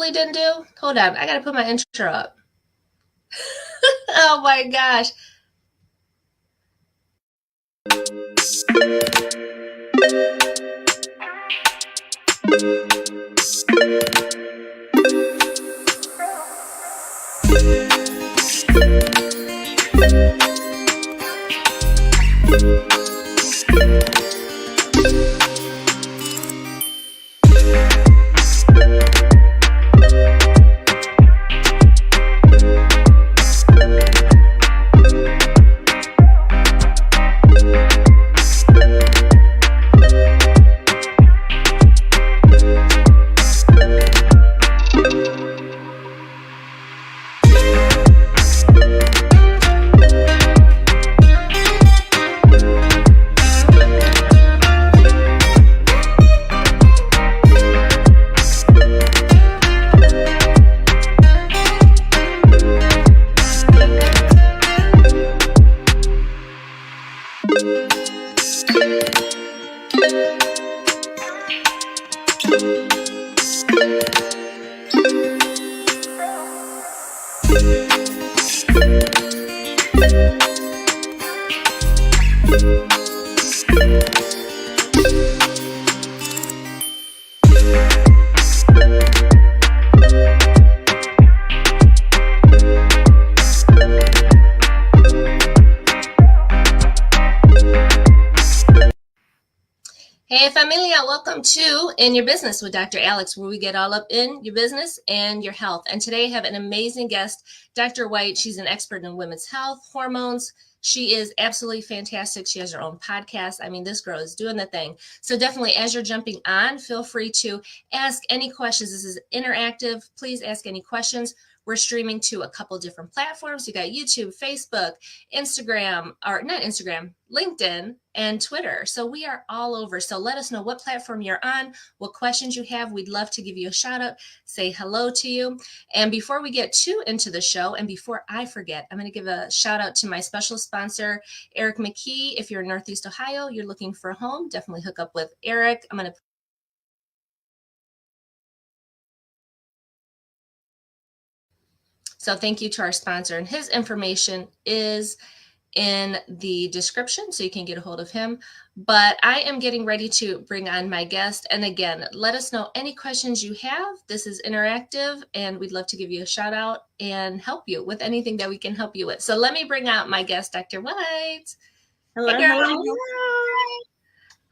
really didn't do? Hold on. I got to put my intro up. Oh my gosh. Hey familia, welcome to In Your Business with Dr. Alex, where we get all up in your business and your health. And today I have an amazing guest, Dr. White. She's an expert in women's health, hormones. She is absolutely fantastic. She has her own podcast. I mean, this girl is doing the thing. So definitely, as you're jumping on, feel free to ask any questions. This is interactive. Please ask any questions. We're streaming to a couple different platforms. You got YouTube, Facebook, Instagram, or not Instagram, LinkedIn, and Twitter. So we are all over. So let us know what platform you're on, what questions you have. We'd love to give you a shout out, say hello to you. And before we get too into the show, and before I forget, I'm going to give a shout out to my special sponsor, Eric McKee. If you're in Northeast Ohio, you're looking for a home, definitely hook up with Eric. I'm going to So thank you to our sponsor, and his information is in the description so you can get a hold of him. But I am getting ready to bring on my guest. And again, let us know any questions you have. This is interactive and we'd love to give you a shout out and help you with anything that we can help you with. So let me bring out my guest, Dr. White. Hello. Hey, girl. Hello.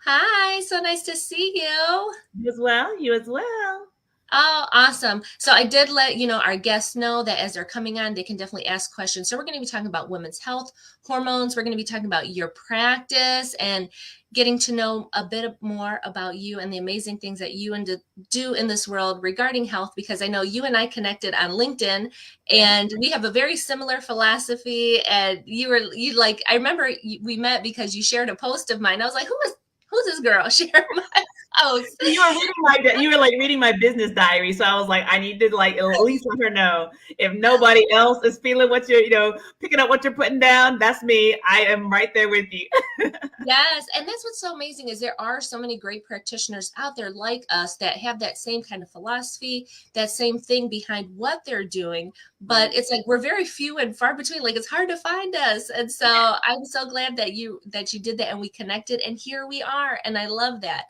Hi, so nice to see you. You as well. You as well. Oh, awesome. So I did let our guests know that as they're coming on, they can definitely ask questions. So we're going to be talking about women's health, hormones. We're going to be talking about your practice and getting to know a bit more about you and the amazing things that you do in this world regarding health, because I know you and I connected on LinkedIn and we have a very similar philosophy. And I remember we met because you shared a post of mine. I was like, who's this girl sharing my post? You were reading my business diary, so I was like, I need to at least let her know. If nobody else is feeling what you're, picking up what you're putting down, that's me. I am right there with you. Yes, and that's what's so amazing is there are so many great practitioners out there like us that have that same kind of philosophy, that same thing behind what they're doing. But it's like we're very few and far between. Like it's hard to find us, and so I'm so glad that you did that and we connected, and here we are, and I love that.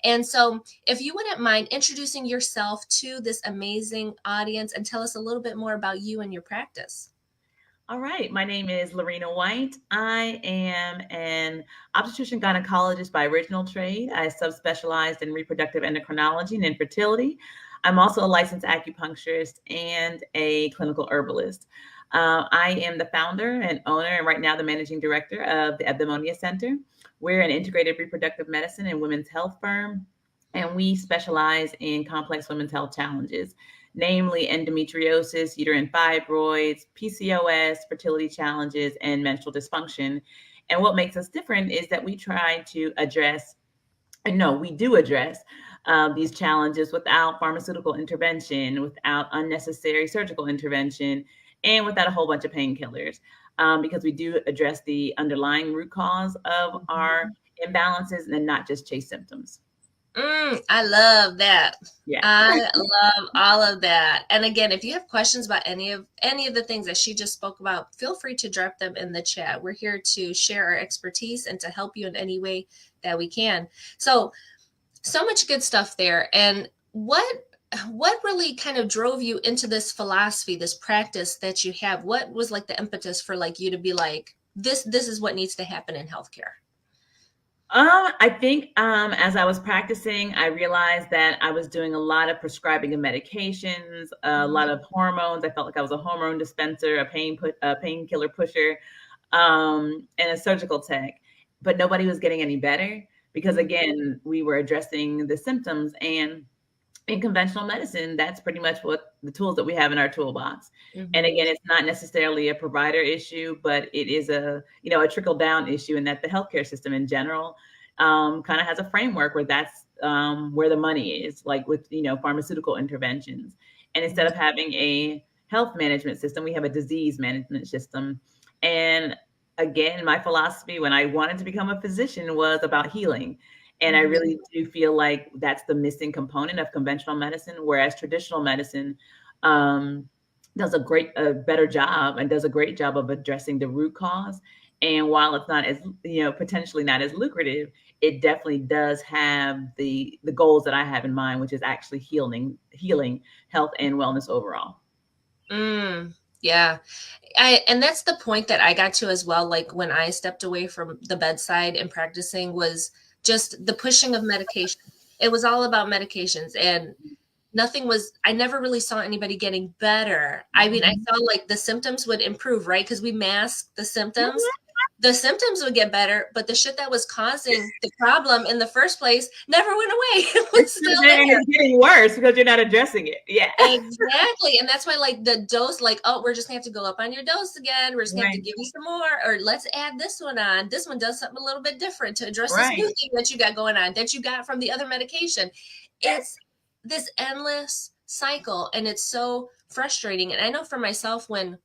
And so if you wouldn't mind introducing yourself to this amazing audience and tell us a little bit more about you and your practice. All right. My name is Laurena White. I am an obstetrician gynecologist by original trade. I subspecialized in reproductive endocrinology and infertility. I'm also a licensed acupuncturist and a clinical herbalist. I am the founder and owner, and right now the managing director of the Eudaimonia Center. We're an integrated reproductive medicine and women's health firm, and we specialize in complex women's health challenges, namely endometriosis, uterine fibroids, PCOS, fertility challenges, and menstrual dysfunction. And what makes us different is that we try to address, and no, we do address these challenges without pharmaceutical intervention, without unnecessary surgical intervention, and without a whole bunch of painkillers, because we do address the underlying root cause of our imbalances and not just chase symptoms. I love that. Yeah. I love all of that. And again, if you have questions about any of the things that she just spoke about, feel free to drop them in the chat. We're here to share our expertise and to help you in any way that we can. So much good stuff there. And what really kind of drove you into this philosophy, this practice that you have? What was like the impetus for like you to be like, this is what needs to happen in healthcare? I think as I was practicing, I realized that I was doing a lot of prescribing of medications, a lot of hormones. I felt like I was a hormone dispenser, a painkiller pusher, and a surgical tech. But nobody was getting any better because, again, we were addressing the symptoms. And in conventional medicine, that's pretty much what the tools that we have in our toolbox. And again, it's not necessarily a provider issue, but it is a trickle down issue in that the healthcare system in general kind of has a framework where that's where the money is, like with pharmaceutical interventions. And instead of having a health management system, we have a disease management system. And again, my philosophy when I wanted to become a physician was about healing. And I really do feel like that's the missing component of conventional medicine, whereas traditional medicine does a better job and does a great job of addressing the root cause. And while it's not as, potentially not as lucrative, it definitely does have the goals that I have in mind, which is actually healing health and wellness overall. Yeah. And that's the point that I got to as well. Like when I stepped away from the bedside and practicing was just the pushing of medication. It was all about medications and I never really saw anybody getting better. I mean, I saw like the symptoms would improve, right? Because we masked the symptoms. The symptoms would get better, but the shit that was causing the problem in the first place never went away. It was still there. It's getting worse because you're not addressing it. Yeah. Exactly. And that's why like the dose, like, oh, we're just gonna have to go up on your dose again. We're just gonna have to give you some more, or let's add this one on. This one does something a little bit different to address this new thing that you got going on that you got from the other medication. It's this endless cycle, and it's so frustrating. And I know for myself when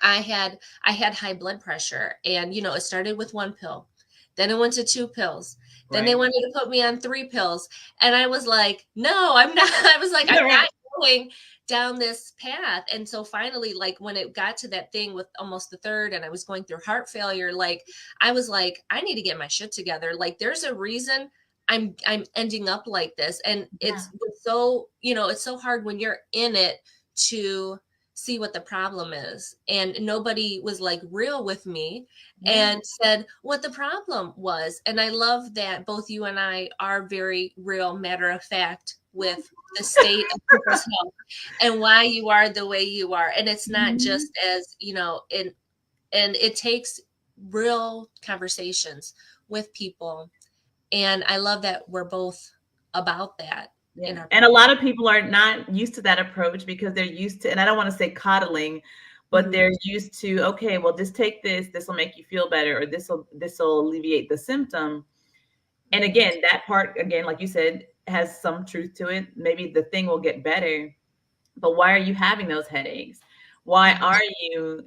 I had high blood pressure, and it started with one pill, then it went to two pills, then they wanted to put me on three pills, and I was like, no, I'm not. I was like, I'm not going down this path. And so finally, like when it got to that thing with almost the third, and I was going through heart failure, like I was like, I need to get my shit together. Like there's a reason I'm ending up like this, and it's so it's so hard when you're in it to see what the problem is. And nobody was like real with me and said what the problem was. And I love that both you and I are very real, matter of fact with the state of people's health and why you are the way you are. And it's not just as, and it takes real conversations with people. And I love that we're both about that. Yeah. And a lot of people are not used to that approach because they're used to, and I don't want to say coddling, but they're used to, okay, well, just take this will make you feel better, or this will alleviate the symptom. And again, that part, again, like you said, has some truth to it. Maybe the thing will get better, but why are you having those headaches? Why are you,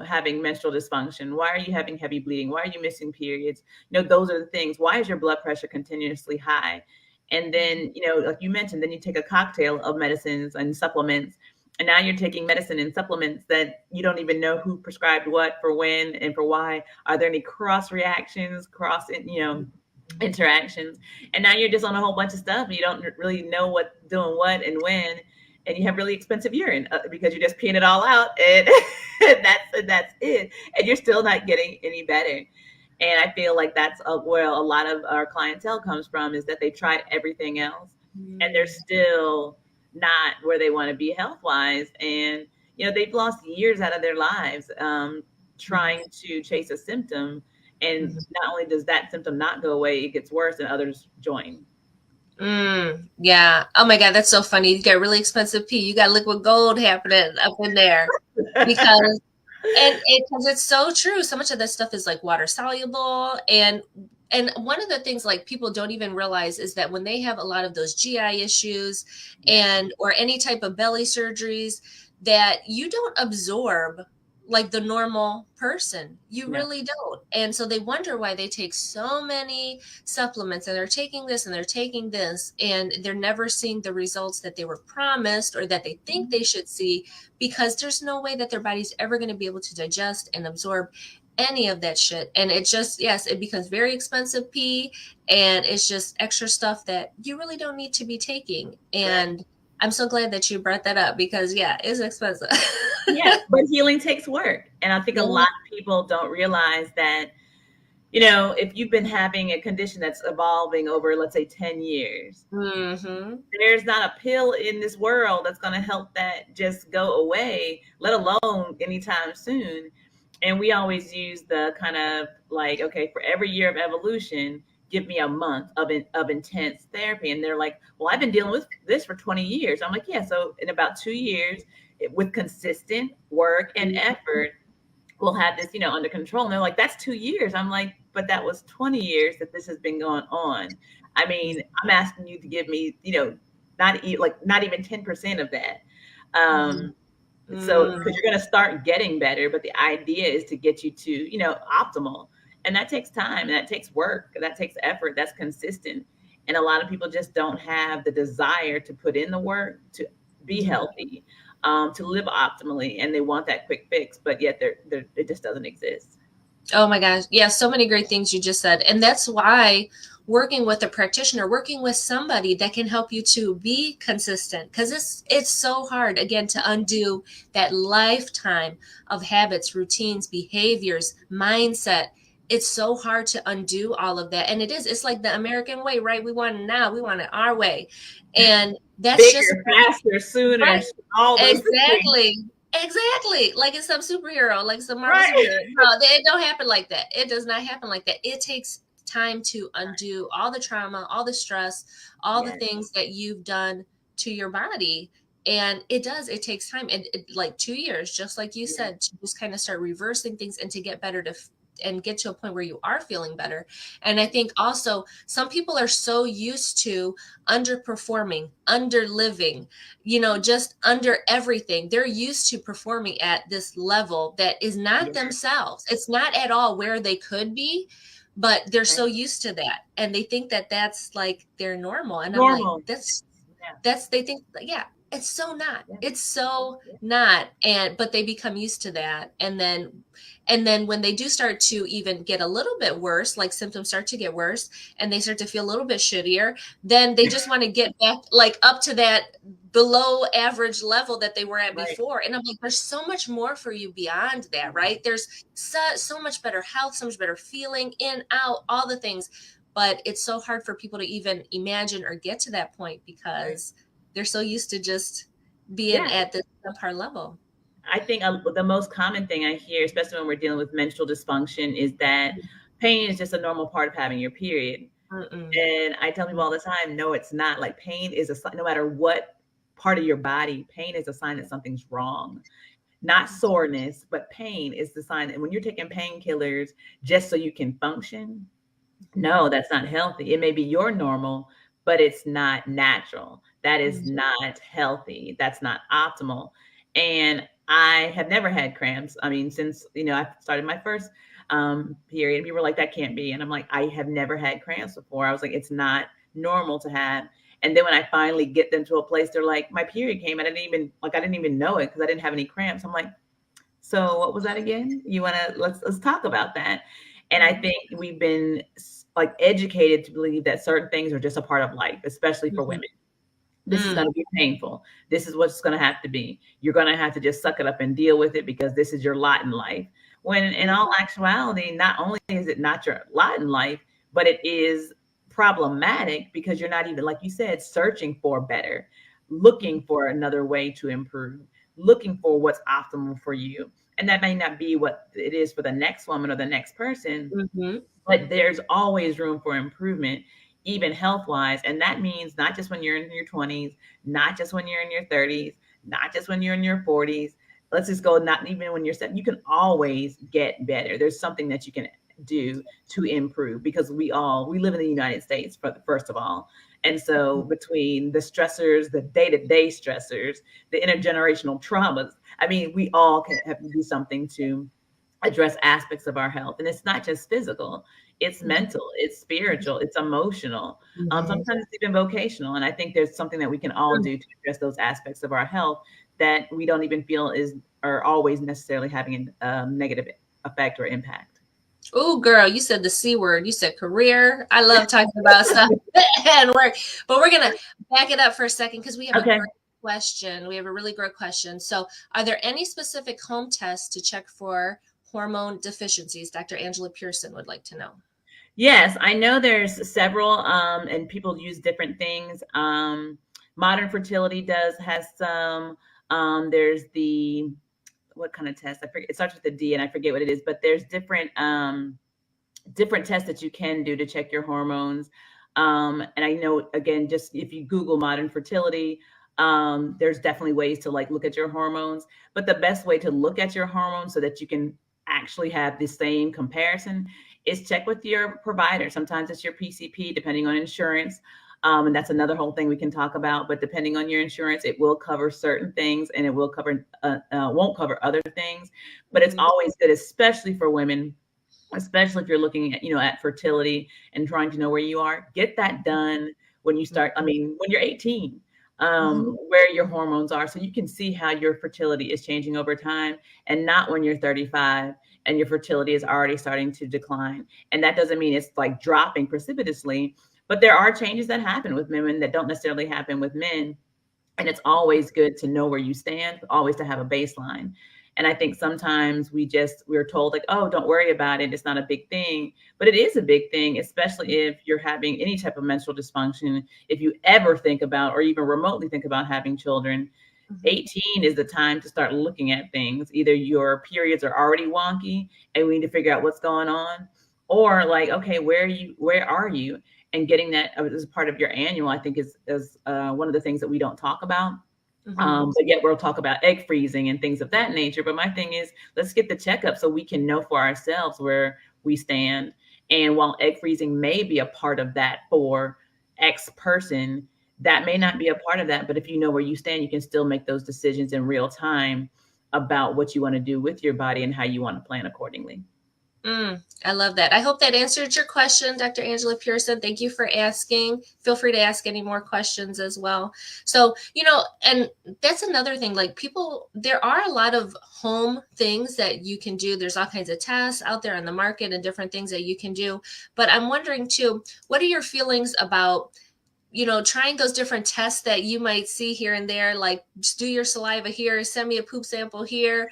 having menstrual dysfunction? Why are you having heavy bleeding? Why are you missing periods? Those are the things. Why is your blood pressure continuously high? And then, like you mentioned, then you take a cocktail of medicines and supplements. And now you're taking medicine and supplements that you don't even know who prescribed what for when and for why. Are there any cross reactions, interactions? And now you're just on a whole bunch of stuff. And you don't really know what's doing what and when. And you have really expensive urine because you're just peeing it all out. And that's it. And you're still not getting any better. And I feel like that's where a lot of our clientele comes from, is that they tried everything else and they're still not where they want to be health-wise. And, they've lost years out of their lives trying to chase a symptom. And not only does that symptom not go away, it gets worse and others join. Yeah. Oh my God, that's so funny. You got really expensive pee. You got liquid gold happening up in there because because it's so true. So much of this stuff is like water soluble. And one of the things like people don't even realize is that when they have a lot of those GI issues or any type of belly surgeries, that you don't absorb like the normal person. You Yeah. really don't. And so they wonder why they take so many supplements and they're taking this and they're taking this and they're never seeing the results that they were promised or that they think they should see, because there's no way that their body's ever going to be able to digest and absorb any of that shit. And it just, yes, it becomes very expensive pee, and it's just extra stuff that you really don't need to be taking. Right. And I'm so glad that you brought that up, because yeah, it's expensive. Yeah, but healing takes work. And I think a Yeah. lot of people don't realize that, you know, if you've been having a condition that's evolving over, let's say, 10 years, Mm-hmm. there's not a pill in this world that's going to help that just go away, let alone anytime soon. And we always use the kind of like, okay, for every year of evolution, give me a month of intense therapy. And they're like, well, I've been dealing with this for 20 years. I'm like, yeah, so in about 2 years, with consistent work and effort, we'll have this, you know, under control. And they're like, that's 2 years. I'm like, but that was 20 years that this has been going on. I mean, I'm asking you to give me, you know, not even 10% of that. Mm-hmm. So Mm. because you're going to start getting better, but the idea is to get you to, you know, optimal. And that takes time, and that takes work, and that takes effort, that's consistent. And a lot of people just don't have the desire to put in the work to be healthy, to live optimally, and they want that quick fix, but yet it just doesn't exist. Oh my gosh. Yeah, so many great things you just said. And that's why working with a practitioner, working with somebody that can help you to be consistent, because it's so hard again to undo that lifetime of habits, routines, behaviors, mindset. It's so hard to undo all of that. And it's like the American way, right? We want it now, we want it our way. And that's just Bigger, faster, sooner, right. all those things. Exactly. Exactly. Like it's some superhero, like some Marvel Right. superhero. No, it don't happen like that. It does not happen like that. It takes time to undo all the trauma, all the stress, all the Yes. things that you've done to your body. And it does, it takes time. And like 2 years, just like you Yeah. said, to just kind of start reversing things and to get better and get to a point where you are feeling better. And I think also some people are so used to underperforming, under living, just under everything. They're used to performing at this level that is not Yeah. themselves. It's not at all where they could be, but they're Right. so used to that. And they think that that's like their normal. And I'm like, Normal. that's Yeah. they think, yeah, it's so not. Yeah. It's so Yeah. not. But they become used to that. And then when they do start to even get a little bit worse, like symptoms start to get worse and they start to feel a little bit shittier, then they just want to get back like up to that below average level that they were at Right. before. And I'm like, there's so much more for you beyond that, right? There's so much better health, so much better feeling, in, out, all the things. But it's so hard for people to even imagine or get to that point Right. because they're so used to just being Yeah. at this subpar level. I think the most common thing I hear, especially when we're dealing with menstrual dysfunction, is that pain is just a normal part of having your period. Mm-mm. And I tell people all the time, no, it's not. Like pain is a sign, no matter what part of your body, pain is a sign that something's wrong. Not soreness, but pain is the sign that when you're taking painkillers just so you can function, no, that's not healthy. It may be your normal, but it's not natural. That is Mhm. not healthy. That's not optimal. And I have never had cramps. I mean, since I started my first period, people were like, "That can't be," and I'm like, "I have never had cramps before." I was like, "It's not normal to have." And then when I finally get them to a place, they're like, "My period came. I didn't even know it because I didn't have any cramps." I'm like, so what was that again? You want to let's talk about that. And I think we've been like educated to believe that certain things are just a part of life, especially for Mhm. women. This is Mm. going to be painful. This is what's going to have to be. You're going to have to just suck it up and deal with it because this is your lot in life. When in all actuality, not only is it not your lot in life, but it is problematic because you're not even, like you said, searching for better, looking for another way to improve, looking for what's optimal for you. And that may not be what it is for the next woman or the next person, Mhm. but there's always room for improvement, even health wise. And that means not just when you're in your 20s, not just when you're in your 30s, not just when you're in your 40s. Let's just go, not even when you're 7. You can always get better. There's something that you can do to improve because we live in the United States, first of all. And so between the stressors, the day-to-day stressors, the intergenerational traumas, I mean, we all can have to do something to address aspects of our health. And it's not just physical, it's mental, it's spiritual, it's emotional. Mhm. Sometimes it's even vocational. And I think there's something that we can all do to address those aspects of our health that we don't even feel is are always necessarily having a negative effect or impact. Oh, girl, you said the C word. You said career. I love talking about stuff and work. But we're going to back it up for a second because we have a Okay. great question. We have a really great question. So, are there any specific home tests to check for hormone deficiencies? Dr. Angela Pearson would like to know. Yes, I know there's several, and people use different things. Modern Fertility has some. There's the what kind of test? I forget. It starts with a D, and I forget what it is. But there's different tests that you can do to check your hormones. And I know, again, just if you Google modern fertility, there's definitely ways to like look at your hormones. But the best way to look at your hormones so that you can actually have the same comparison is check with your provider. Sometimes it's your PCP, depending on insurance. And that's another whole thing we can talk about. But depending on your insurance, it will cover certain things and it will cover won't cover other things. But it's always good, especially for women, especially if you're looking at, at fertility and trying to know where you are. Get that done when you start. I mean, when you're 18, where your hormones are, so you can see how your fertility is changing over time, and not when you're 35 and your fertility is already starting to decline. And that doesn't mean it's like dropping precipitously, but there are changes that happen with women that don't necessarily happen with men. And it's always good to know where you stand, always to have a baseline. And I think sometimes we're told like, oh, don't worry about it, it's not a big thing. But it is a big thing, especially if you're having any type of menstrual dysfunction. If you ever think about or even remotely think about having children, 18 is the time to start looking at things. Either your periods are already wonky and we need to figure out what's going on, or like, okay, where are you? And getting that as part of your annual, I think is one of the things that we don't talk about. But yet we'll talk about egg freezing and things of that nature. But my thing is, let's get the checkup so we can know for ourselves where we stand. And while egg freezing may be a part of that for X person, that may not be a part of that. But if you know where you stand, you can still make those decisions in real time about what you want to do with your body and how you want to plan accordingly. I love that. I hope that answered your question, Dr. Angela Pearson. Thank you for asking. Feel free to ask any more questions as well. So, and that's another thing, like there are a lot of home things that you can do. There's all kinds of tests out there on the market and different things that you can do. But I'm wondering too, what are your feelings about trying those different tests that you might see here and there, like just do your saliva here, send me a poop sample here,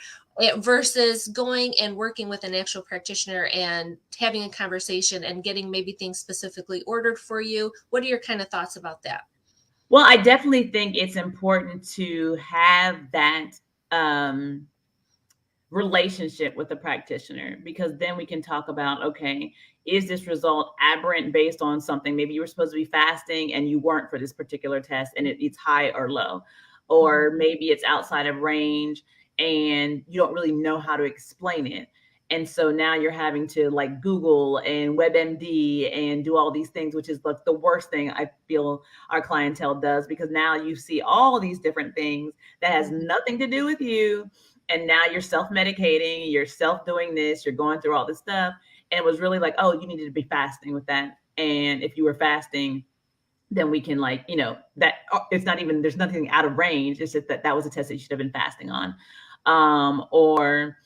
versus going and working with an actual practitioner and having a conversation and getting maybe things specifically ordered for you? What are your kind of thoughts about that? Well, I definitely think it's important to have that relationship with the practitioner, because then we can talk about, okay, is this result aberrant based on something? Maybe you were supposed to be fasting and you weren't for this particular test and it's high or low, or maybe it's outside of range and you don't really know how to explain it. And so now you're having to like Google and WebMD and do all these things, which is like the worst thing I feel our clientele does, because now you see all these different things that has nothing to do with you. And now you're self-medicating, you're self-doing this, you're going through all this stuff. And it was really like, oh, you needed to be fasting with that. And if you were fasting, then we can like, that it's not even, there's nothing out of range. It's just that was a test that you should have been fasting on. Or,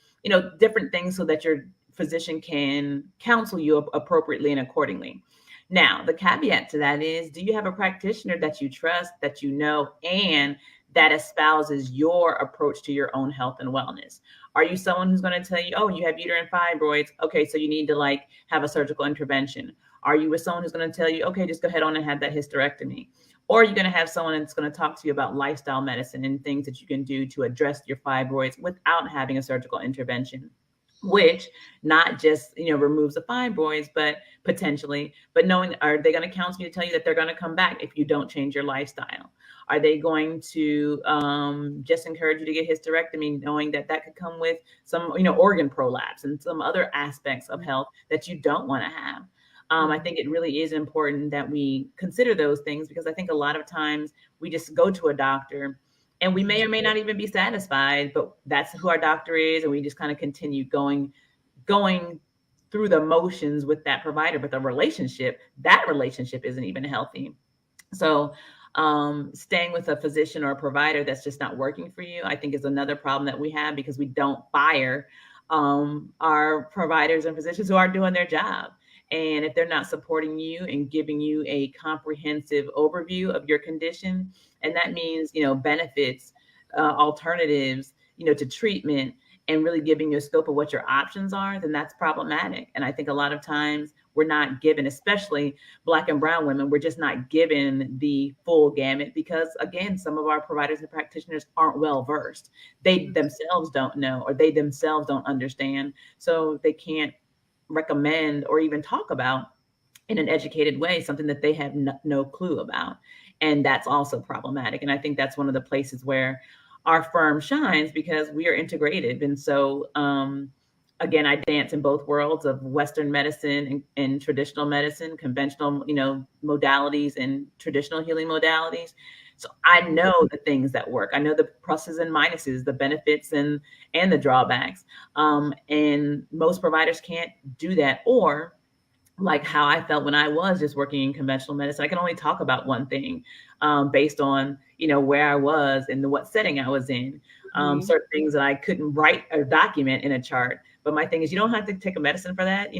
different things so that your physician can counsel you appropriately and accordingly. Now, the caveat to that is, do you have a practitioner that you trust, that you know, and that espouses your approach to your own health and wellness? Are you someone who's going to tell you, oh, you have uterine fibroids, okay, so you need to like have a surgical intervention? Are you with someone who's going to tell you, okay, just go ahead on and have that hysterectomy? Or are you going to have someone that's going to talk to you about lifestyle medicine and things that you can do to address your fibroids without having a surgical intervention? Which not just, removes the fibroids, but potentially, but knowing, are they going to counsel you to tell you that they're going to come back if you don't change your lifestyle? Are they going to just encourage you to get hysterectomy, knowing that that could come with some, organ prolapse and some other aspects of health that you don't want to have? I think it really is important that we consider those things, because I think a lot of times we just go to a doctor and we may or may not even be satisfied, but that's who our doctor is, and we just kind of continue going through the motions with that provider, but that relationship isn't even healthy. So, staying with a physician or a provider that's just not working for you, I think, is another problem that we have, because we don't fire our providers and physicians who are doing their job. And if they're not supporting you and giving you a comprehensive overview of your condition, and that means, benefits, alternatives, to treatment, and really giving you a scope of what your options are, then that's problematic. And I think a lot of times we're not given, especially Black and brown women, we're just not given the full gamut, because, again, some of our providers and practitioners aren't well versed. They themselves don't know, or they themselves don't understand. So they can't recommend or even talk about in an educated way something that they have no clue about. And that's also problematic. And I think that's one of the places where our firm shines, because we are integrated. And so, again, I dance in both worlds of Western medicine and traditional medicine, conventional, modalities and traditional healing modalities. So I know the things that work. I know the pluses and minuses, the benefits and the drawbacks. And most providers can't do that, or like how I felt when I was just working in conventional medicine. I can only talk about one thing, based on, where I was and what setting I was in. Certain things that I couldn't write or document in a chart. But my thing is, you don't have to take a medicine for that.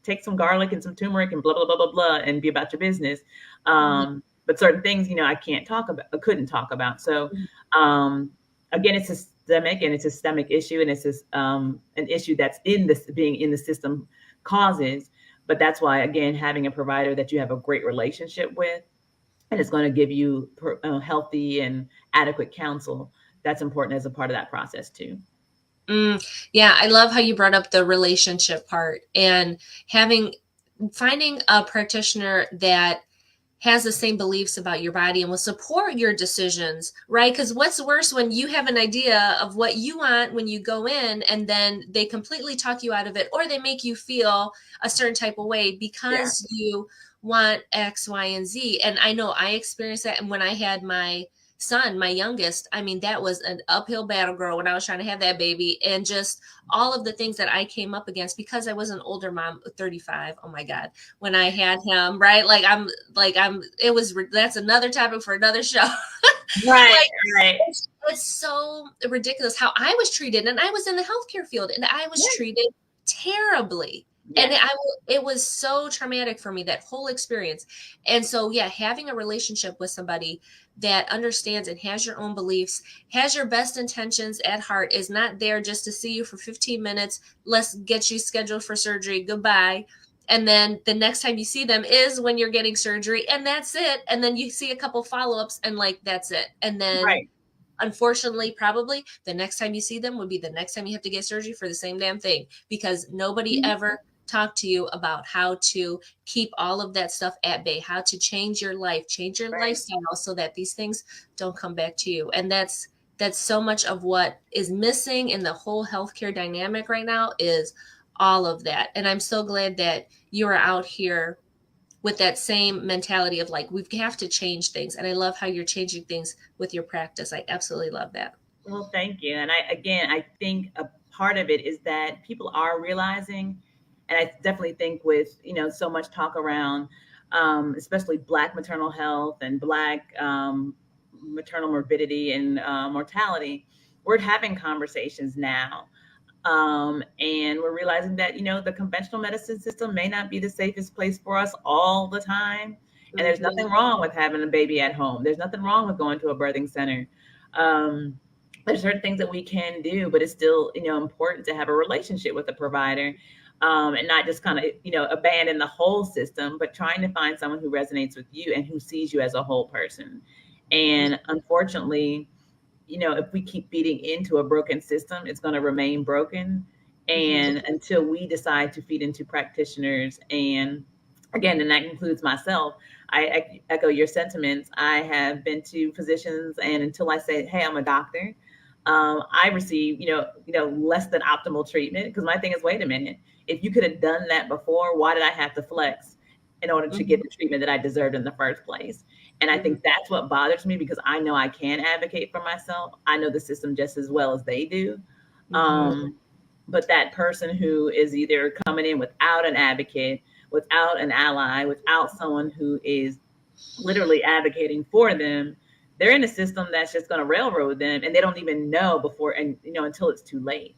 Take some garlic and some turmeric and blah, blah, blah, blah, blah, and be about your business. But certain things, I couldn't talk about. So, again, it's systemic, and it's a systemic issue, and it's just, an issue that's being in the system causes. But that's why, again, having a provider that you have a great relationship with, and it's going to give you healthy and adequate counsel, that's important as a part of that process too. Yeah, I love how you brought up the relationship part, and finding a practitioner that has the same beliefs about your body and will support your decisions, right? Because what's worse when you have an idea of what you want when you go in, and then they completely talk you out of it, or they make you feel a certain type of way because you want X, Y, and Z. And I know I experienced that. And when I had my son, my youngest, I mean, that was an uphill battle, girl, when I was trying to have that baby, and just all of the things that I came up against because I was an older mom, 35. Oh my God. When I had him, right? That's another topic for another show. Right. Right. It's so ridiculous how I was treated. And I was in the healthcare field, and I was treated terribly. And it was so traumatic for me, that whole experience. And so, having a relationship with somebody that understands and has your own beliefs, has your best intentions at heart, is not there just to see you for 15 minutes. Let's get you scheduled for surgery. Goodbye. And then the next time you see them is when you're getting surgery, and that's it. And then you see a couple follow-ups, and that's it. And then unfortunately, probably the next time you see them would be the next time you have to get surgery for the same damn thing, because nobody ever talk to you about how to keep all of that stuff at bay, how to change your life, change your lifestyle, so that these things don't come back to you. And that's so much of what is missing in the whole healthcare dynamic right now, is all of that. And I'm so glad that you are out here with that same mentality of we have to change things. And I love how you're changing things with your practice. I absolutely love that. Well, thank you. And I think a part of it is that people are realizing, and I definitely think with, so much talk around, especially Black maternal health and Black maternal morbidity and mortality, we're having conversations now. And we're realizing that, the conventional medicine system may not be the safest place for us all the time. And there's nothing wrong with having a baby at home. There's nothing wrong with going to a birthing center. There's certain things that we can do, but it's still, important to have a relationship with a provider. And not just kind of, abandon the whole system, but trying to find someone who resonates with you and who sees you as a whole person. And unfortunately, if we keep feeding into a broken system, it's going to remain broken. And until we decide to feed into practitioners, and again, and that includes myself, I echo your sentiments. I have been to physicians, and until I say, hey, I'm a doctor, I receive, less than optimal treatment, because my thing is, wait a minute, if you could have done that before, why did I have to flex in order to get the treatment that I deserved in the first place. And I think that's what bothers me, because I know I can advocate for myself. I know the system just as well as they do. But that person who is either coming in without an advocate, without an ally, without someone who is literally advocating for them, they're in a system that's just going to railroad them, and they don't even know before, and until it's too late.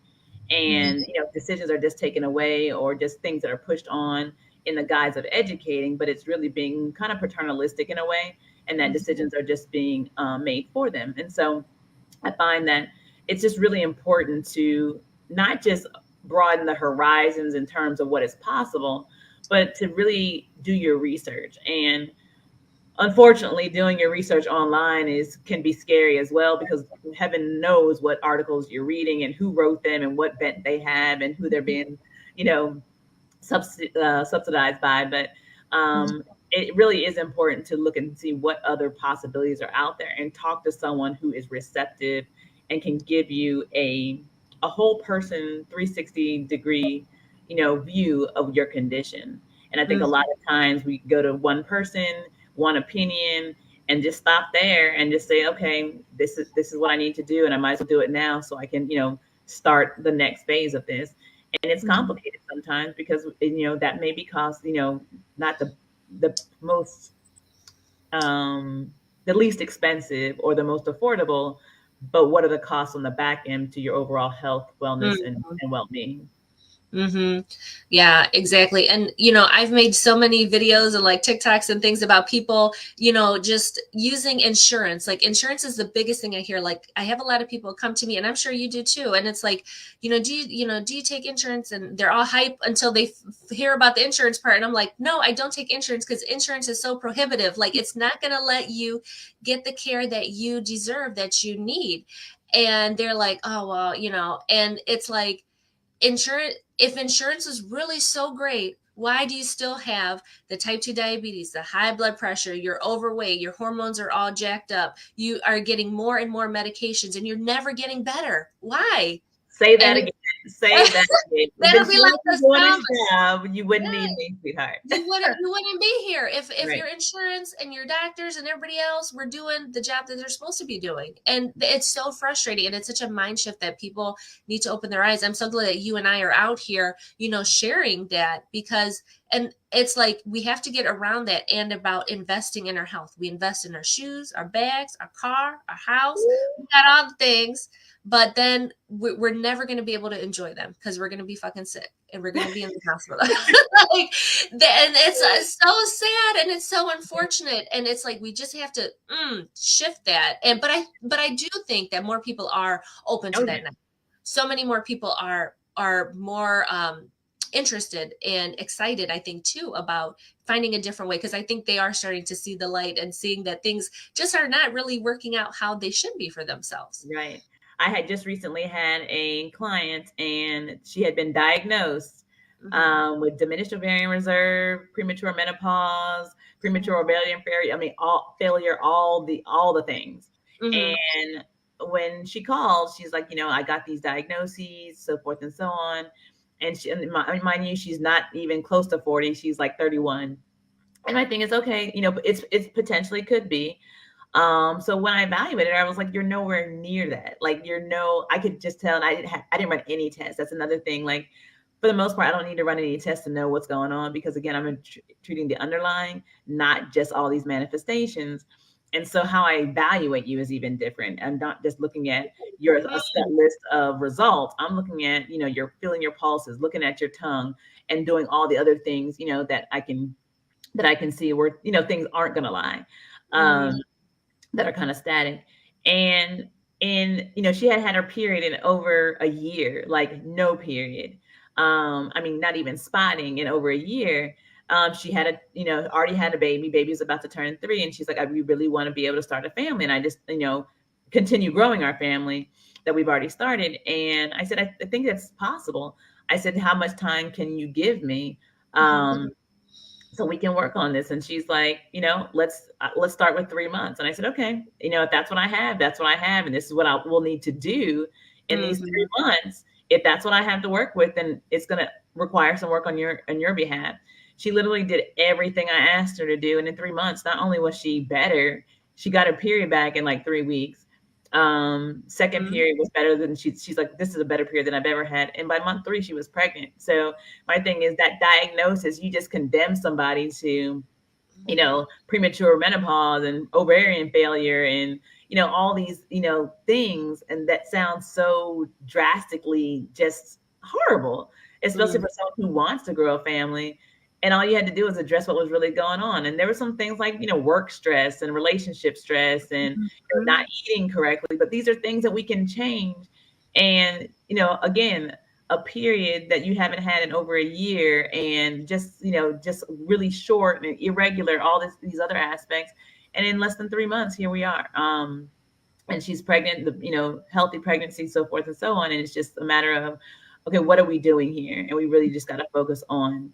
And decisions are just taken away, or just things that are pushed on in the guise of educating, but it's really being kind of paternalistic in a way, and that decisions are just being made for them. And so I find that it's just really important to not just broaden the horizons in terms of what is possible, but to really do your research. And unfortunately, doing your research online can be scary as well, because heaven knows what articles you're reading and who wrote them and what bent they have and who they're being, subsidized by. But it really is important to look and see what other possibilities are out there, and talk to someone who is receptive and can give you a whole person 360-degree view of your condition. And I think a lot of times we go to one person, one opinion, and just stop there and just say, okay, this is what I need to do, and I might as well do it now so I can start the next phase of this. And it's complicated sometimes, because that may be cost, not the most the least expensive or the most affordable, but what are the costs on the back end to your overall health, wellness, and well-being. Yeah, exactly. And, I've made so many videos and like TikToks and things about people, just using insurance. Like, insurance is the biggest thing I hear. Like, I have a lot of people come to me, and I'm sure you do too. And it's like, do you take insurance? And they're all hype until they hear about the insurance part. And I'm like, no, I don't take insurance, because insurance is so prohibitive. Like, it's not going to let you get the care that you deserve, that you need. And they're like, oh, well, and it's like, if insurance is really so great, why do you still have the type 2 diabetes, the high blood pressure, you're overweight, your hormones are all jacked up, you are getting more and more medications, and you're never getting better? Why? Say that again. Say that again. That'll be like the job, you wouldn't need me, sweetheart. You wouldn't be here if Right. your insurance and your doctors and everybody else were doing the job that they're supposed to be doing. And it's so frustrating, and it's such a mind shift that people need to open their eyes. I'm so glad that you and I are out here, sharing that, because, and it's like, we have to get around that, and about investing in our health. We invest in our shoes, our bags, our car, our house. We got all the things, but then we're never going to be able to enjoy them, because we're going to be fucking sick, and we're going to be in the hospital. And it's so sad, and it's so unfortunate. And it's like, we just have to shift that. And but I do think that more people are open to that now. So many more people are more interested and excited, I think, too, about finding a different way, because I think they are starting to see the light and seeing that things just are not really working out how they should be for themselves. Right. I had just recently had a client, and she had been diagnosed with diminished ovarian reserve, premature menopause, premature ovarian failure. I mean, all the things. And when she called, she's like, I got these diagnoses, so forth and so on. And mind you, she's not even close to 40. She's like 31. And my thing is, okay, it's potentially could be. So when I evaluated her, I was like, you're nowhere near that. Like, I could just tell. And I didn't run any tests. That's another thing. Like, for the most part, I don't need to run any tests to know what's going on, because again, I'm treating the underlying, not just all these manifestations. And so how I evaluate you is even different. I'm not just looking at a set list of results. I'm looking at, you're feeling your pulses, looking at your tongue, and doing all the other things, that I can see where, things aren't going to lie. That are kind of static. And she had her period in over a year, like no period. Not even spotting in over a year. She had already had a baby was about to turn 3. And she's like, we really want to be able to start a family. And I just, continue growing our family that we've already started. And I said, I think that's possible. I said, how much time can you give me? So we can work on this. And she's like, let's start with 3 months. And I said, okay, if that's what I have, that's what I have. And this is what I will need to do in these 3 months. If that's what I have to work with, then it's going to require some work on your behalf. She literally did everything I asked her to do. And in 3 months, not only was she better, she got her period back in like 3 weeks. Second Mm-hmm. period was better than she's like, this is a better period than I've ever had. And by month 3, she was pregnant. So my thing is that diagnosis, you just condemn somebody to, premature menopause and ovarian failure and, all these, things. And that sounds so drastically just horrible, especially Mm-hmm. for someone who wants to grow a family. And all you had to do was address what was really going on. And there were some things like, work stress and relationship stress and not eating correctly. But these are things that we can change. And, again, a period that you haven't had in over a year and just really short and irregular, all these other aspects. And in less than 3 months, here we are. And she's pregnant, healthy pregnancy, so forth and so on. And it's just a matter of, okay, what are we doing here? And we really just got to focus on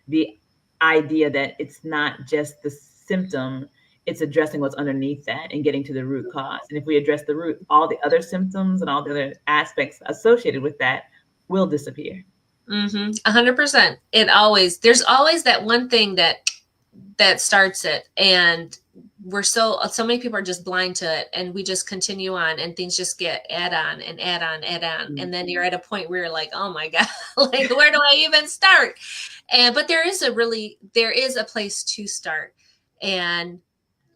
the idea that it's not just the symptom, it's addressing what's underneath that and getting to the root cause. And if we address the root, all the other symptoms and all the other aspects associated with that will disappear. 100%. There's always that one thing that starts it, and we're so many people are just blind to it, and we just continue on, and things just get add on and add on, and then you're at a point where you're like, oh my god, like where do I even start? But there is a place to start, and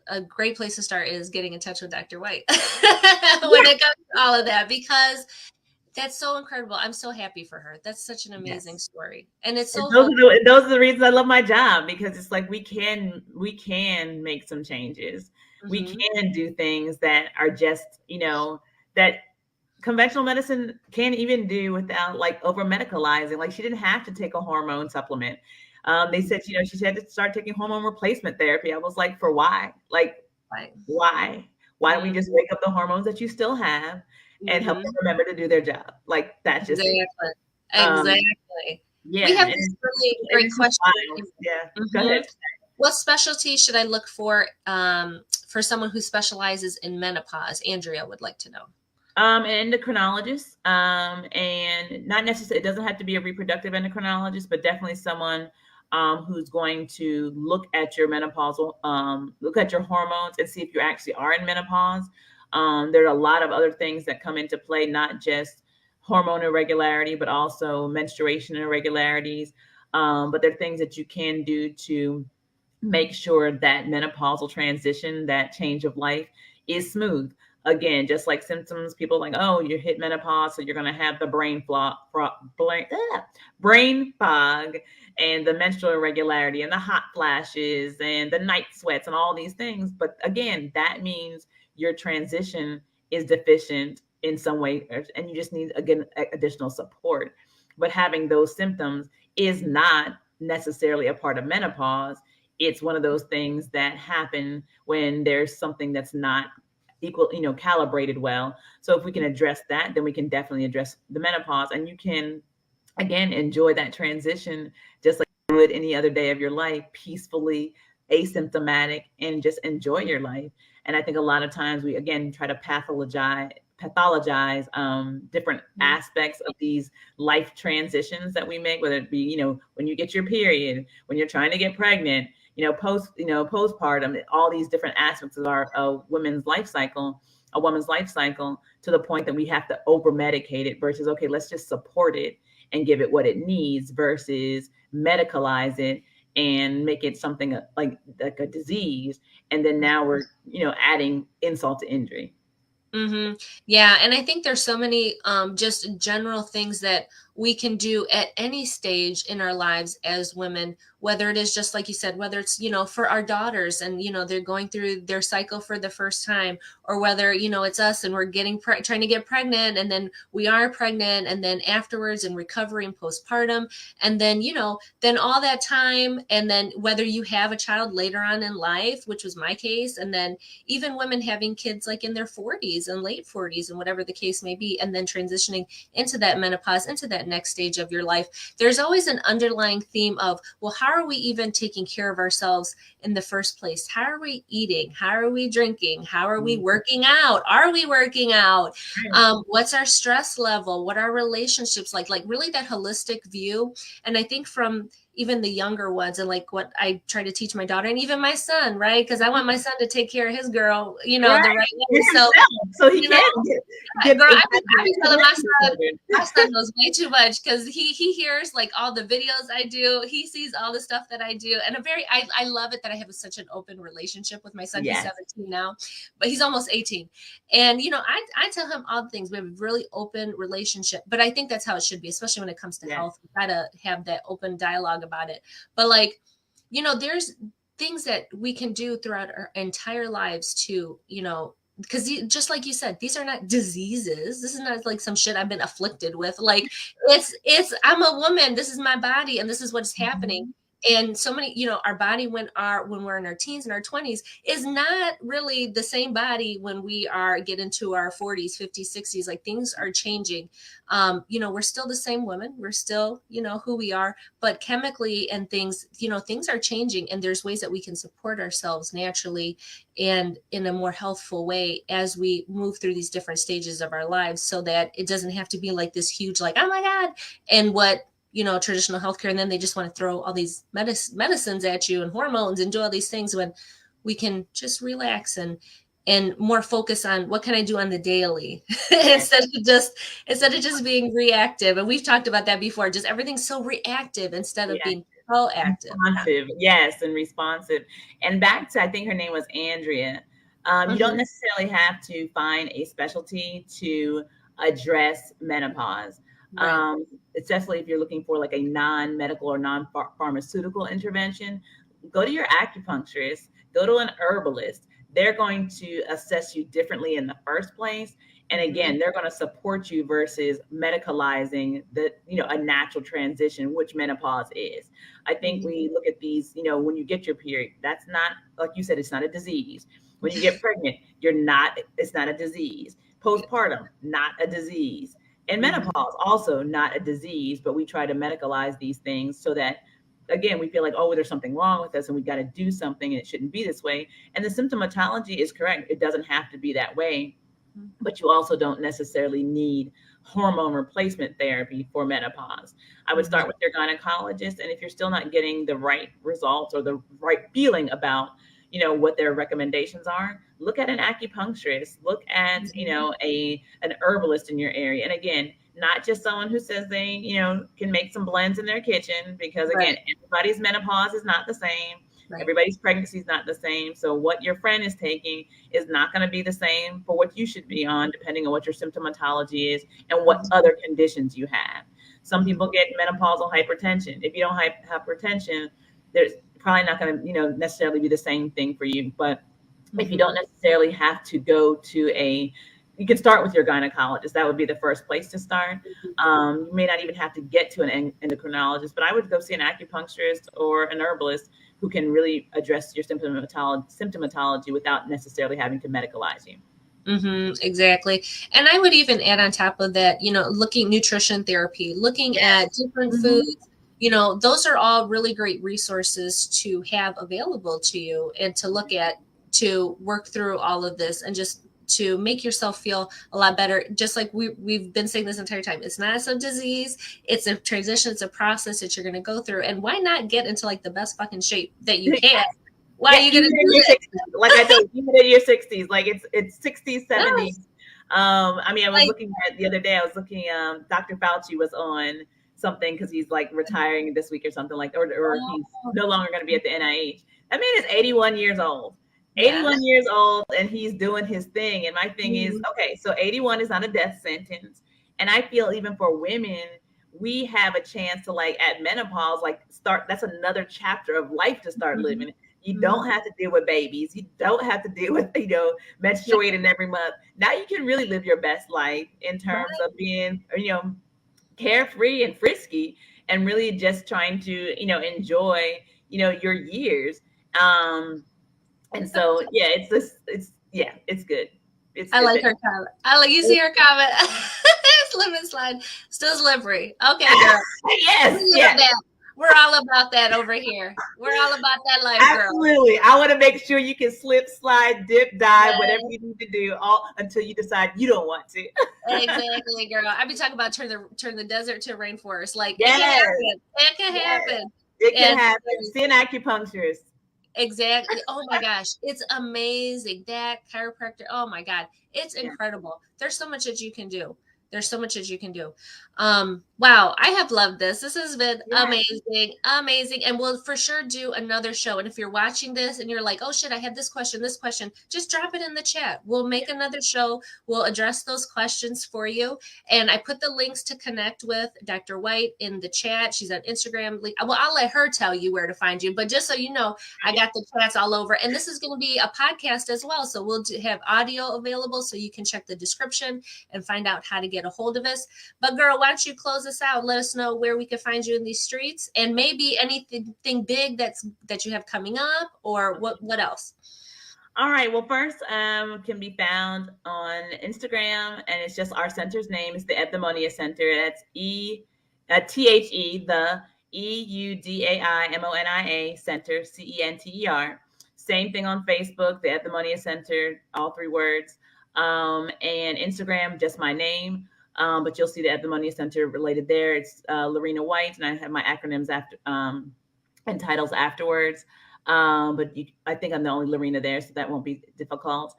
a great place to start is getting in touch with Dr. White when it comes to all of that, because that's so incredible. I'm so happy for her. That's such an amazing Yes. story. And it's And so those are the reasons I love my job, because it's like we can make some changes. We mm-hmm. can do things that are just, that conventional medicine can't even do without like over medicalizing. Like she didn't have to take a hormone supplement. They said, she had to start taking hormone replacement therapy. I was like, for why? Like, Right. why? Why don't we just wake up the hormones that you still have and help them remember to do their job? Like that's just Exactly. it. Exactly. We Yeah, have this really great it's just question. wild. Yeah, go ahead. What specialty should I look for someone who specializes in menopause? Andrea would like to know. An endocrinologist, and not necessarily, it doesn't have to be a reproductive endocrinologist, but definitely someone who's going to look at your menopausal, look at your hormones and see if you actually are in menopause. There are a lot of other things that come into play, not just hormone irregularity, but also menstruation irregularities. But there are things that you can do to make sure that menopausal transition, that change of life, is smooth. Again, just like symptoms, people like, oh, you hit menopause, so you're going to have the brain fog and the menstrual irregularity and the hot flashes and the night sweats and all these things. But again, that means your transition is deficient in some way, and you just need, again, additional support. But having those symptoms is not necessarily a part of menopause. It's one of those things that happen when there's something that's not calibrated well. So if we can address that, then we can definitely address the menopause, and you can, again, enjoy that transition just like you would any other day of your life, peacefully, asymptomatic, and just enjoy your life. And I think a lot of times we, again, try to pathologize different aspects of these life transitions that we make, whether it be, when you get your period, when you're trying to get pregnant, postpartum, all these different aspects of a woman's life cycle, to the point that we have to over medicate it versus, okay, let's just support it and give it what it needs versus medicalize it and make it something like a disease. And then now we're, adding insult to injury. Yeah, and I think there's so many just general things that we can do at any stage in our lives as women, whether it is just like you said, whether it's, for our daughters and, they're going through their cycle for the first time, or whether, it's us and we're trying to get pregnant, and then we are pregnant, and then afterwards in recovery and postpartum, and then, then all that time, and then whether you have a child later on in life, which was my case, and then even women having kids like in their 40s and late 40s and whatever the case may be, and then transitioning into that menopause, into that next stage of your life, there's always an underlying theme of, well, how are we even taking care of ourselves in the first place? How are we eating? How are we drinking? How are we working out? Are we working out? What's our stress level? What are relationships like really that holistic view. And I think from even the younger ones, and like what I try to teach my daughter and even my son, right? Because I want my son to take care of his girl, Right. the right way. So he can get girl, I be telling my son knows way too much because he hears like all the videos I do. He sees all the stuff that I do, and I love it that I have such an open relationship with my son. Yes. He's 17 now, but he's almost 18, and I tell him all the things. We have a really open relationship, but I think that's how it should be, especially when it comes to health. We gotta have that open dialogue about it. But like, there's things that we can do throughout our entire lives to, because just like you said, these are not diseases. This is not like some shit I've been afflicted with. Like it's I'm a woman. This is my body, and this is what's happening. And so many, our body when we're in our teens and our 20s is not really the same body when we get into our 40s, 50s, 60s. Like things are changing. We're still the same women. We're still, who we are, but chemically and things, things are changing, and there's ways that we can support ourselves naturally and in a more healthful way as we move through these different stages of our lives, so that it doesn't have to be like this huge, like, oh my God, and what traditional healthcare, and then they just want to throw all these medicines at you and hormones and do all these things, when we can just relax and more focus on what can I do on the daily instead of just being reactive. And we've talked about that before. Just everything's so reactive instead of being proactive. Responsive, yes, and responsive. And back to, I think her name was Andrea. You don't necessarily have to find a specialty to address menopause. Right. Especially if you're looking for like a non-medical or non-pharmaceutical intervention, go to your acupuncturist, go to an herbalist. They're going to assess you differently in the first place. And again, they're going to support you versus medicalizing a natural transition, which menopause is. I think we look at these, when you get your period, that's not, like you said, it's not a disease. When you get pregnant, it's not a disease. Postpartum, not a disease. And menopause, also not a disease, but we try to medicalize these things so that, again, we feel like, oh, there's something wrong with us and we got to do something and it shouldn't be this way. And the symptomatology is correct. It doesn't have to be that way, but you also don't necessarily need hormone replacement therapy for menopause. I would start with your gynecologist. And if you're still not getting the right results or the right feeling about what their recommendations are, look at an acupuncturist, look at, an herbalist in your area. And again, not just someone who says they, can make some blends in their kitchen, because again, everybody's menopause is not the same. Right. Everybody's pregnancy is not the same. So what your friend is taking is not going to be the same for what you should be on, depending on what your symptomatology is and what other conditions you have. Some people get menopausal hypertension. If you don't have hypertension, there's probably not going to, necessarily be the same thing for you. But if you don't necessarily have to go to you can start with your gynecologist. That would be the first place to start. You may not even have to get to an endocrinologist, but I would go see an acupuncturist or an herbalist who can really address your symptomatology without necessarily having to medicalize you. Exactly. And I would even add on top of that, looking nutrition therapy, looking at different foods, those are all really great resources to have available to you and to look at, to work through all of this and just to make yourself feel a lot better. Just like we've been saying this entire time, it's not a disease, it's a transition, it's a process that you're going to go through. And why not get into like the best fucking shape that you can? Why are you going to do it? Like I told you, even in your 60s, like it's 60s, 70s. I was looking at the other day, Dr. Fauci was on something because he's like retiring this week or something like, or he's no longer going to be at the NIH. That man is 81 years old. 81 years old, and he's doing his thing. And my thing is, okay, so 81 is not a death sentence. And I feel even for women, we have a chance to, like, at menopause, like, that's another chapter of life to start living. You don't have to deal with babies. You don't have to deal with, menstruating every month. Now you can really live your best life in terms of being, carefree and frisky and really just trying to, enjoy, your years. And so, it's good. I like her comment. You see her comment. Slip and slide. Still slippery. Okay, girl. Yes. We're all about that over here. We're all about that life, girl. Absolutely. I want to make sure you can slip, slide, dip, dive, whatever you need to do, all until you decide you don't want to. Exactly, girl. I've been talking about turn the desert to a rainforest. Like, it can happen. It can happen. It can And happen. See an acupuncturist. exactly. Oh my gosh, it's amazing. That chiropractor. Oh my God, it's Yeah. incredible. There's so much that you can do. There's so much that you can do. Wow, I have loved this. This has been Yeah. amazing, amazing. And we'll for sure do another show. And if you're watching this and you're like, oh shit, I have this question, just drop it in the chat. We'll make another show. We'll address those questions for you. And I put the links to connect with Dr. White in the chat. She's on Instagram. Well, I'll let her tell you where to find you. But just so you know, I got the chats all over. And this is going to be a podcast as well. So we'll have audio available so you can check the description and find out how to get a hold of us. But girl, why don't you close us out? Let us know where we can find you in these streets and maybe anything big that you have coming up or what else? All right. Well, first, can be found on Instagram, and it's just our center's name. It's the Eudaimonia Center. That's THE, the EUDAIMONIA Center, CENTER. Same thing on Facebook, the Eudaimonia Center, all three words. And Instagram, just my name. But you'll see the Eudaimonia Center related there. It's Laurena White, and I have my acronyms after and titles afterwards. But I think I'm the only Laurena there, so that won't be difficult.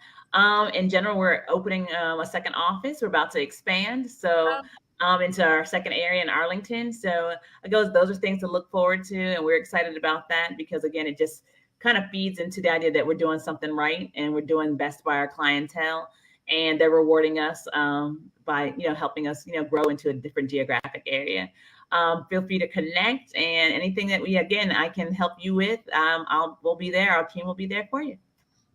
In general, we're opening a second office. We're about to expand, so into our second area in Arlington. So those are things to look forward to, and we're excited about that because, again, it just kind of feeds into the idea that we're doing something right and we're doing best by our clientele, and they're rewarding us by helping us grow into a different geographic area. Feel free to connect, and anything that I can help you with, we'll be there. Our team will be there for you.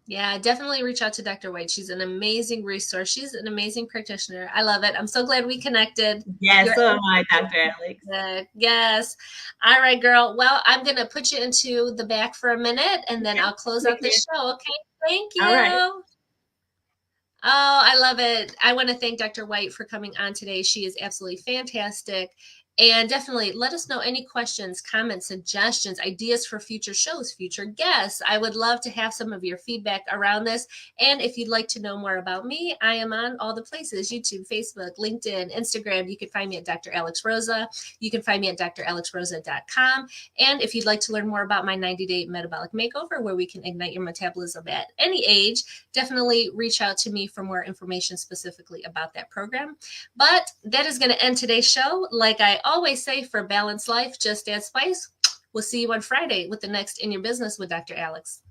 Yeah, definitely reach out to Dr. White. She's an amazing resource. She's an amazing practitioner. I love it. I'm so glad we connected. Yes, so am I, Dr. Alex. Yes. All right, girl. Well, I'm going to put you into the back for a minute, and then I'll close out the show. Okay. Thank you. All right. Oh, I love it. I want to thank Dr. White for coming on today. She is absolutely fantastic. And definitely let us know any questions, comments, suggestions, ideas for future shows, future guests. I would love to have some of your feedback around this. And if you'd like to know more about me, I am on all the places: YouTube, Facebook, LinkedIn, Instagram. You can find me at Dr. Alex Rosa. You can find me at dralexrosa.com. And if you'd like to learn more about my 90-day metabolic makeover, where we can ignite your metabolism at any age, definitely reach out to me for more information specifically about that program. But that is going to end today's show. Like I always say, for balanced life, just add spice. We'll see you on Friday with the next In Your Business with Dr. Alex.